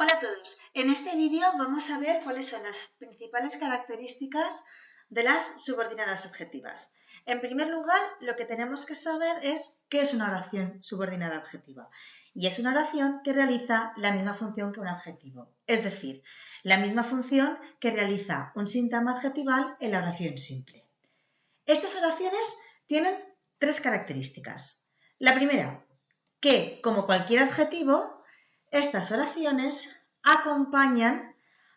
Hola a todos, en este vídeo vamos a ver cuáles son las principales características de las subordinadas adjetivas. En primer lugar, lo que tenemos que saber es qué es una oración subordinada adjetiva. Y es una oración que realiza la misma función que un adjetivo, es decir, la misma función que realiza un sintagma adjetival en la oración simple. Estas oraciones tienen tres características. La primera, que como cualquier adjetivo, estas oraciones acompañan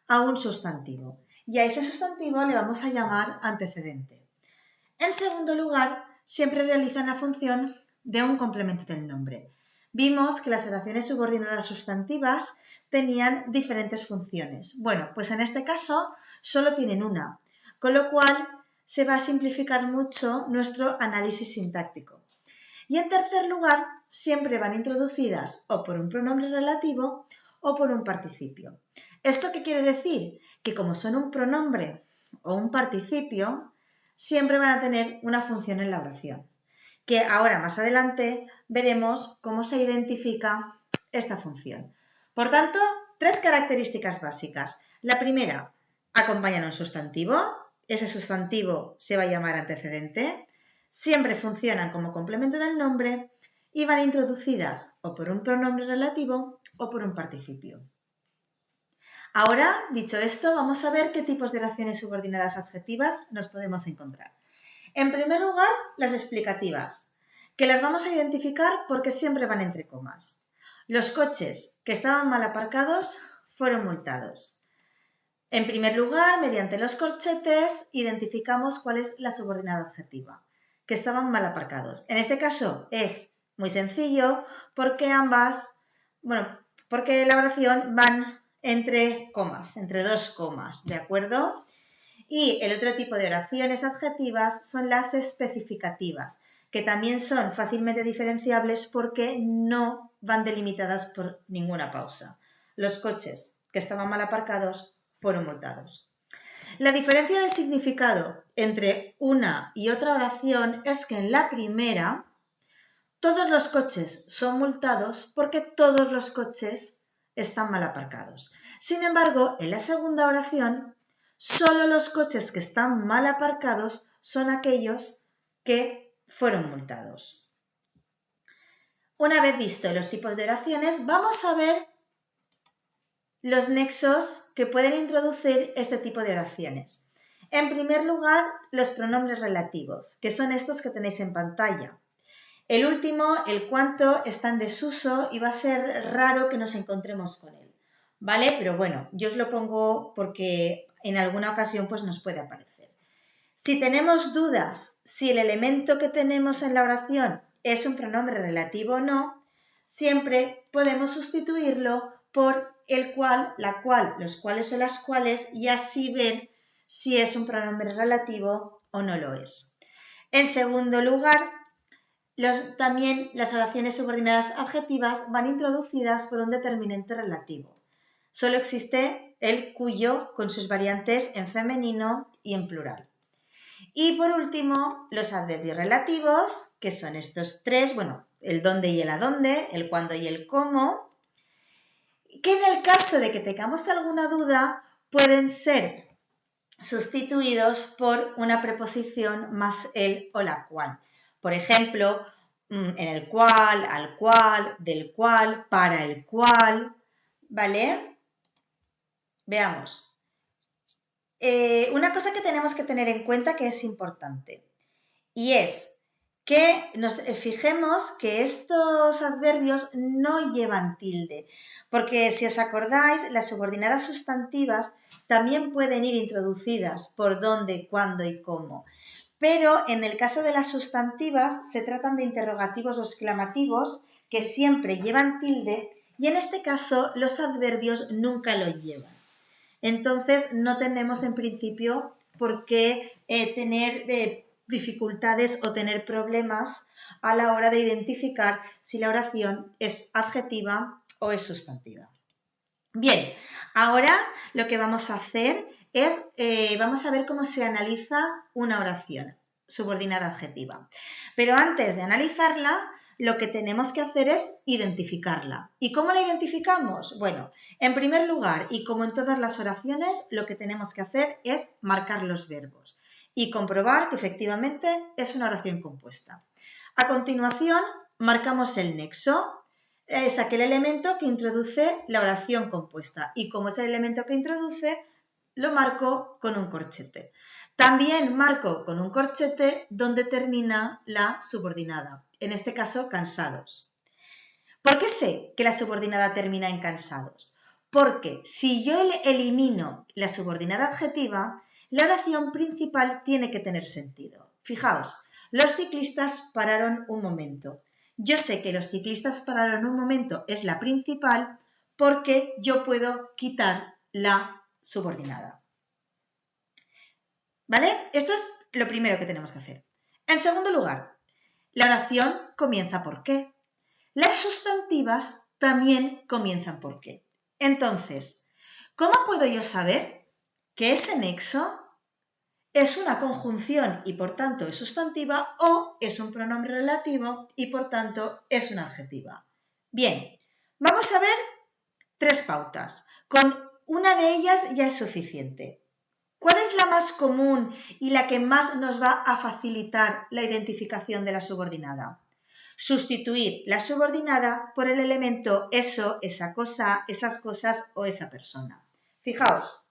a un sustantivo y a ese sustantivo le vamos a llamar antecedente. En segundo lugar, siempre realizan la función de un complemento del nombre. Vimos que las oraciones subordinadas sustantivas tenían diferentes funciones. Bueno, pues en este caso solo tienen una, con lo cual se va a simplificar mucho nuestro análisis sintáctico. Y en tercer lugar, siempre van introducidas o por un pronombre relativo o por un participio. ¿Esto qué quiere decir? Que como son un pronombre o un participio, siempre van a tener una función en la oración. Que ahora más adelante veremos cómo se identifica esta función. Por tanto, tres características básicas. La primera, acompañan un sustantivo. Ese sustantivo se va a llamar antecedente. Siempre funcionan como complemento del nombre y van introducidas o por un pronombre relativo o por un participio. Ahora, dicho esto, vamos a ver qué tipos de oraciones subordinadas adjetivas nos podemos encontrar. En primer lugar, las explicativas, que las vamos a identificar porque siempre van entre comas. Los coches que estaban mal aparcados fueron multados. En primer lugar, mediante los corchetes, identificamos cuál es la subordinada adjetiva, que estaban mal aparcados. En este caso es muy sencillo porque porque la oración van entre comas, entre dos comas, ¿de acuerdo? Y el otro tipo de oraciones adjetivas son las especificativas, que también son fácilmente diferenciables porque no van delimitadas por ninguna pausa. Los coches que estaban mal aparcados fueron multados. La diferencia de significado entre una y otra oración es que en la primera todos los coches son multados porque todos los coches están mal aparcados. Sin embargo, en la segunda oración, solo los coches que están mal aparcados son aquellos que fueron multados. Una vez visto los tipos de oraciones, vamos a ver los nexos que pueden introducir este tipo de oraciones. En primer lugar, los pronombres relativos, que son estos que tenéis en pantalla. El último, el cuanto, está en desuso y va a ser raro que nos encontremos con él, ¿vale? Pero bueno, yo os lo pongo porque en alguna ocasión pues nos puede aparecer. Si tenemos dudas si el elemento que tenemos en la oración es un pronombre relativo o no, siempre podemos sustituirlo por el cual, la cual, los cuales o las cuales y así ver si es un pronombre relativo o no lo es. En segundo lugar, también las oraciones subordinadas adjetivas van introducidas por un determinante relativo. Solo existe el cuyo con sus variantes en femenino y en plural. Y por último, los adverbios relativos, que son estos tres, el dónde y el adónde, el cuándo y el cómo, que en el caso de que tengamos alguna duda pueden ser sustituidos por una preposición más el o la cual. Por ejemplo, en el cual, al cual, del cual, para el cual, ¿vale? Veamos. Una cosa que tenemos que tener en cuenta que es importante y es que nos fijemos que estos adverbios no llevan tilde, porque si os acordáis, las subordinadas sustantivas también pueden ir introducidas por dónde, cuándo y cómo. Pero en el caso de las sustantivas se tratan de interrogativos o exclamativos que siempre llevan tilde y en este caso los adverbios nunca lo llevan. Entonces no tenemos en principio por qué tener dificultades o tener problemas a la hora de identificar si la oración es adjetiva o es sustantiva. Bien, ahora lo que vamos a hacer es, vamos a ver cómo se analiza una oración subordinada adjetiva. Pero antes de analizarla, lo que tenemos que hacer es identificarla. ¿Y cómo la identificamos? Bueno, en primer lugar, y como en todas las oraciones, lo que tenemos que hacer es marcar los verbos y comprobar que efectivamente es una oración compuesta. A continuación, marcamos el nexo. Es aquel elemento que introduce la oración compuesta y como es el elemento que introduce, lo marco con un corchete. También marco con un corchete donde termina la subordinada, en este caso cansados. ¿Por qué sé que la subordinada termina en cansados? Porque si yo elimino la subordinada adjetiva, la oración principal tiene que tener sentido. Fijaos, los ciclistas pararon un momento. Yo sé que los ciclistas pararon un momento es la principal porque yo puedo quitar la subordinada. ¿Vale? Esto es lo primero que tenemos que hacer. En segundo lugar, la oración comienza por qué. Las sustantivas también comienzan por qué. Entonces, ¿cómo puedo yo saber que ese nexo es una conjunción y por tanto es sustantiva o es un pronombre relativo y por tanto es una adjetiva? Bien, vamos a ver 3 pautas. Con una de ellas ya es suficiente. ¿Cuál es la más común y la que más nos va a facilitar la identificación de la subordinada? Sustituir la subordinada por el elemento eso, esa cosa, esas cosas o esa persona. Fijaos,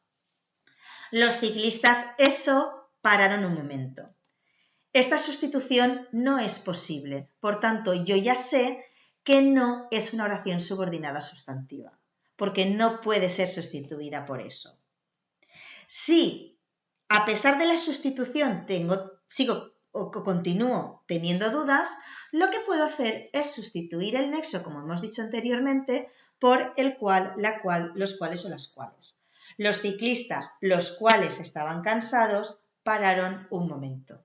los ciclistas eso pararon un momento. Esta sustitución no es posible, por tanto yo ya sé que no es una oración subordinada sustantiva, porque no puede ser sustituida por eso. Si a pesar de la sustitución continúo teniendo dudas, lo que puedo hacer es sustituir el nexo, como hemos dicho anteriormente, por el cual, la cual, los cuales o las cuales. Los ciclistas, los cuales estaban cansados, pararon un momento.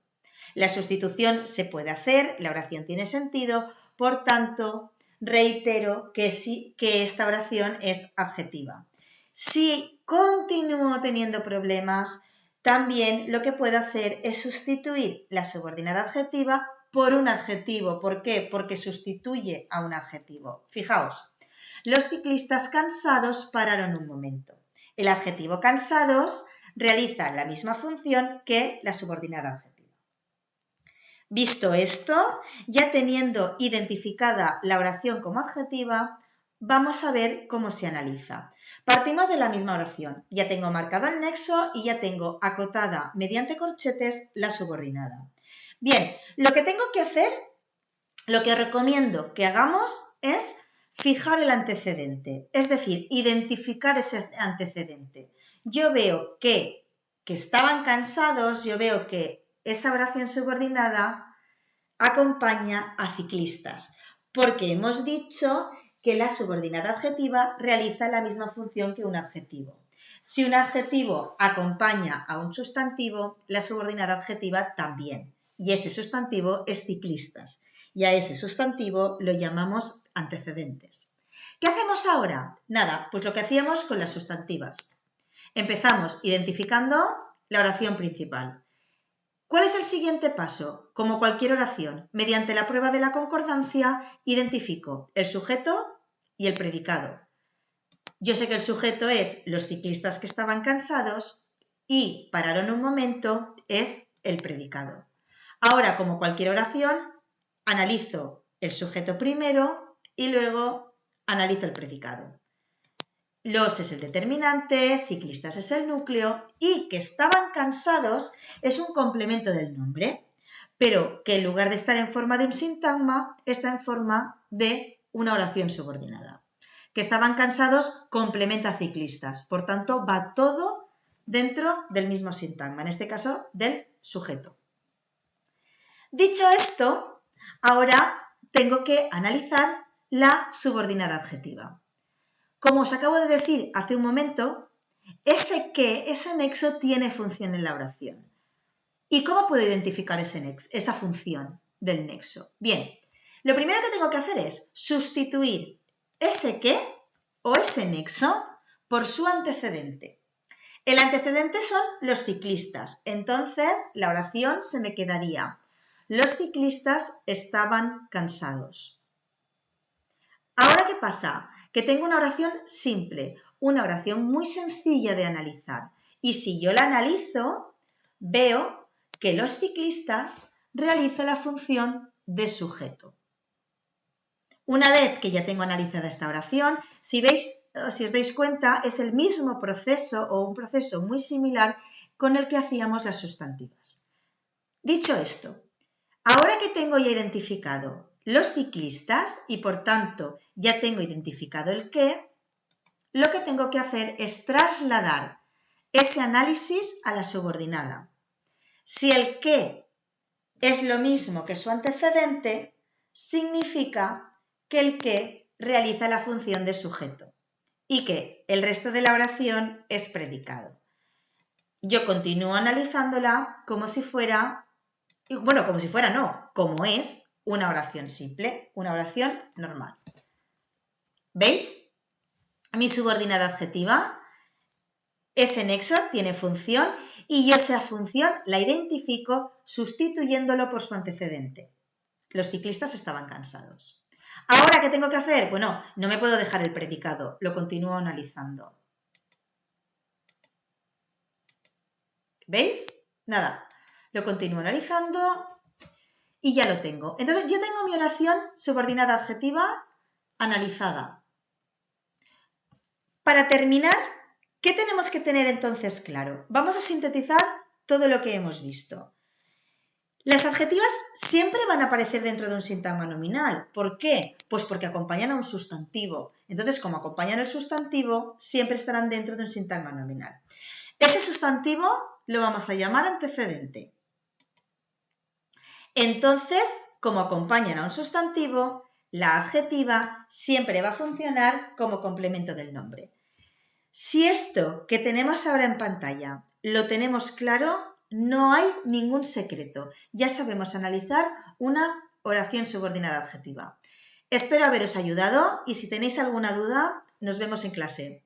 La sustitución se puede hacer, la oración tiene sentido, por tanto, reitero que esta oración es adjetiva. Si continúo teniendo problemas, también lo que puedo hacer es sustituir la subordinada adjetiva por un adjetivo. ¿Por qué? Porque sustituye a un adjetivo. Fijaos, los ciclistas cansados pararon un momento. El adjetivo cansados realiza la misma función que la subordinada adjetiva. Visto esto, ya teniendo identificada la oración como adjetiva, vamos a ver cómo se analiza. Partimos de la misma oración. Ya tengo marcado el nexo y ya tengo acotada mediante corchetes la subordinada. Bien, lo que tengo que hacer, lo que recomiendo que hagamos es fijar el antecedente, es decir, identificar ese antecedente. Yo veo que estaban cansados, yo veo que esa oración subordinada acompaña a ciclistas, porque hemos dicho que la subordinada adjetiva realiza la misma función que un adjetivo. Si un adjetivo acompaña a un sustantivo, la subordinada adjetiva también. Y ese sustantivo es ciclistas. Y a ese sustantivo lo llamamos antecedentes. ¿Qué hacemos ahora? Nada, pues lo que hacíamos con las sustantivas. Empezamos identificando la oración principal. ¿Cuál es el siguiente paso? Como cualquier oración, mediante la prueba de la concordancia, identifico el sujeto y el predicado. Yo sé que el sujeto es los ciclistas que estaban cansados y pararon un momento es el predicado. Ahora, como cualquier oración, analizo el sujeto primero y luego analizo el predicado. Los es el determinante, ciclistas es el núcleo y que estaban cansados es un complemento del nombre, pero que en lugar de estar en forma de un sintagma, está en forma de una oración subordinada. Que estaban cansados complementa ciclistas, por tanto va todo dentro del mismo sintagma, en este caso del sujeto. Dicho esto, ahora tengo que analizar la subordinada adjetiva. Como os acabo de decir hace un momento, ese nexo tiene función en la oración. ¿Y cómo puedo identificar esa función del nexo? Bien, lo primero que tengo que hacer es sustituir ese qué o ese nexo por su antecedente. El antecedente son los ciclistas, entonces la oración se me quedaría Los ciclistas estaban cansados. ¿Ahora qué pasa? Que tengo una oración simple, una oración muy sencilla de analizar. Y si yo la analizo, veo que los ciclistas realizan la función de sujeto. Una vez que ya tengo analizada esta oración, si os dais cuenta, es el mismo proceso o un proceso muy similar con el que hacíamos las sustantivas. Dicho esto, ahora que tengo ya identificado los ciclistas y por tanto ya tengo identificado el qué, lo que tengo que hacer es trasladar ese análisis a la subordinada. Si el qué es lo mismo que su antecedente, significa que el qué realiza la función de sujeto y que el resto de la oración es predicado. Yo continúo analizándola como es una oración simple, una oración normal. ¿Veis? Mi subordinada adjetiva, ese nexo tiene función y yo esa función la identifico sustituyéndolo por su antecedente. Los ciclistas estaban cansados. ¿Ahora qué tengo que hacer? Bueno, no me puedo dejar el predicado, lo continúo analizando. ¿Veis? Nada, lo continúo analizando y ya lo tengo. Entonces ya tengo mi oración subordinada adjetiva analizada. Para terminar, ¿qué tenemos que tener entonces claro? Vamos a sintetizar todo lo que hemos visto. Las adjetivas siempre van a aparecer dentro de un sintagma nominal. ¿Por qué? Pues porque acompañan a un sustantivo. Entonces, como acompañan el sustantivo, siempre estarán dentro de un sintagma nominal. Ese sustantivo lo vamos a llamar antecedente. Entonces, como acompañan a un sustantivo, la adjetiva siempre va a funcionar como complemento del nombre. Si esto que tenemos ahora en pantalla lo tenemos claro, no hay ningún secreto. Ya sabemos analizar una oración subordinada adjetiva. Espero haberos ayudado y si tenéis alguna duda, nos vemos en clase.